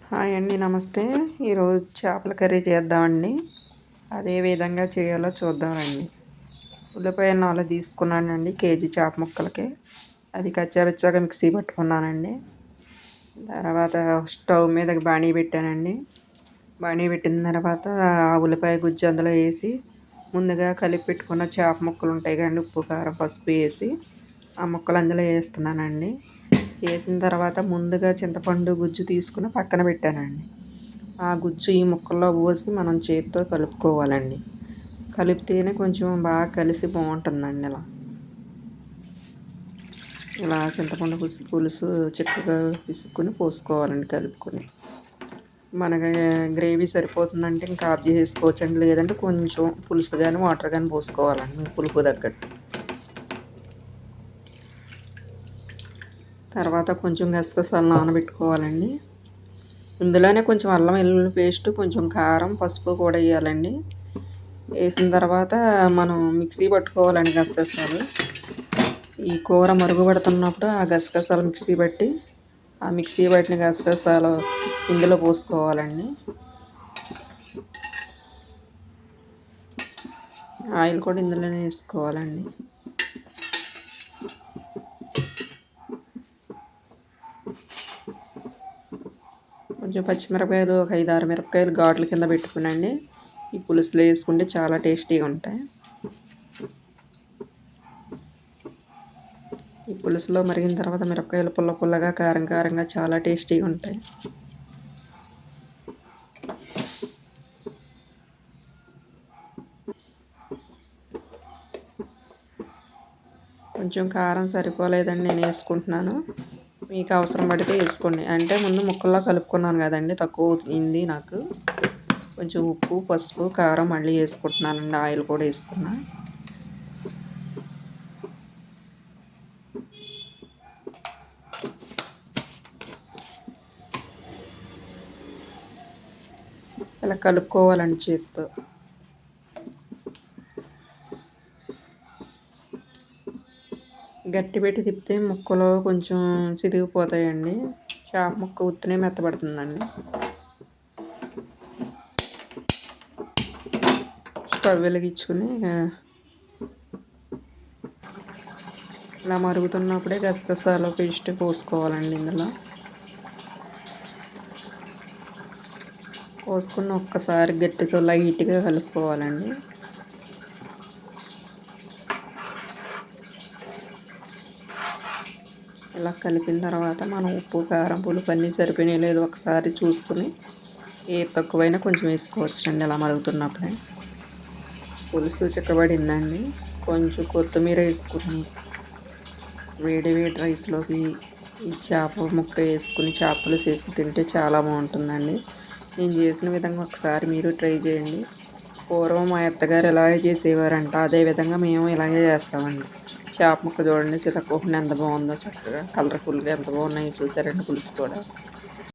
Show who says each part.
Speaker 1: Hi అండి, నమస్తే. ఈరోజు చేపల కర్రీ చేద్దామండి. అదే విధంగా చేయాలో చూద్దామండి. ఉల్లిపాయ 4 తీసుకున్నానండి కేజీ చేప ముక్కలకి. అది కచ్చాపిచ్చాగా మిక్సీ పట్టుకున్నానండి. తర్వాత స్టవ్ మీద బాణీ పెట్టానండి. బాణీ పెట్టిన తర్వాత ఆ ఉల్లిపాయ గుజ్జు అందులో వేసి ముందుగా కలిపి పెట్టుకున్న చేప ముక్కలు ఉంటాయి కదండి, ఉప్పు కారం పసుపు వేసి ఆ ముక్కలు అందులో వేస్తున్నానండి. వేసిన తర్వాత ముందుగా చింతపండు గుజ్జు తీసుకుని పక్కన పెట్టానండి. ఆ గుజ్జు ఈ ముక్కల్లో పోసి మనం చేతితో కలుపుకోవాలండి. కలిపితేనే కొంచెం బాగా కలిసి బాగుంటుందండి. ఇలా చింతపండు పులుసు చిక్కగా పిసుక్కుని పోసుకోవాలండి కలుపుకొని. మనకి గ్రేవీ సరిపోతుందంటే ఇంకా ఆఫ్ చేసుకోవచ్చండి. లేదంటే కొంచెం పులుసు కానీ వాటర్ కానీ పోసుకోవాలండి మీ పులుపు తగ్గట్టు. తర్వాత కొంచెం గసగసాలు నానబెట్టుకోవాలండి. ఇందులోనే కొంచెం అల్లం వెల్లుల్లి పేస్ట్, కొంచెం కారం పసుపు కూడా వేయాలండి. వేసిన తర్వాత మనం మిక్సీ పట్టుకోవాలండి గసగసాలు. ఈ కూర మరుగుపడుతున్నప్పుడు ఆ గసగసాలు మిక్సీ పట్టి ఆ మిక్సీ పట్టిన గసగసాలు ఇందులో పోసుకోవాలండి. ఆయిల్ కూడా ఇందులోనే వేసుకోవాలండి. కొంచెం పచ్చిమిరపకాయలు ఒక 5-6 మిరపకాయలు ఘాట్ల కింద పెట్టుకునండి ఈ పులుసులో వేసుకుంటే చాలా టేస్టీగా ఉంటాయి. ఈ పులుసులో మరిగిన తర్వాత మిరపకాయలు పుల్ల పుల్లగా కారం కారంగా చాలా టేస్టీగా ఉంటాయి. కొంచెం కారం సరిపోలేదని నేను వేసుకుంటున్నాను. మీకు అవసరం పడితే వేసుకోండి. అంటే ముందు ముక్కల్లో కలుపుకున్నాను కదండి, తక్కువ అయింది నాకు. కొంచెం ఉప్పు పసుపు కారం మళ్ళీ వేసుకుంటున్నానండి. ఆయిల్ కూడా వేసుకున్నా. ఇలా కలుపుకోవాలండి చేతితో. గట్టి పెట్టి తిప్పితే ముక్కలు కొంచెం చిరిగిపోతాయండి. చేప ముక్క ఉత్తినే మెత్తబడుతుందండి. స్టవ్ వెలిగించుకుని ఇలా మరుగుతున్నప్పుడే గసగసాల పేస్ట్ పోసుకోవాలండి. ఇందులో పోసుకుని ఒక్కసారి గట్టితో లైట్గా కలుపుకోవాలండి. ఇలా కలిపిన తర్వాత మనం ఉప్పు కారం పులుపు అన్నీ సరిపోయినాయి లేదు ఒకసారి చూసుకుని తక్కువైనా కొంచెం వేసుకోవచ్చండి. ఇలా మరుగుతున్నప్పుడే పులుసు చిక్కబడిందండి. కొంచెం కొత్తిమీర వేసుకుని వేడి వేడి రైస్లోకి ఈ చేప ముక్క వేసుకుని చేప పులుసు వేసుకుని తింటే చాలా బాగుంటుందండి. నేను చేసిన విధంగా ఒకసారి మీరు ట్రై చేయండి. పూర్వం మా అత్తగారు ఇలాగే చేసేవారంట, అదేవిధంగా మేము ఇలాగే చేస్తామండి. చేప ముక్క చూడండి, సీతాకోకుండా ఎంత బాగుందో, చక్కగా కలర్ఫుల్గా ఎంత బాగున్నాయో చూసారండి. పులుసు కూడా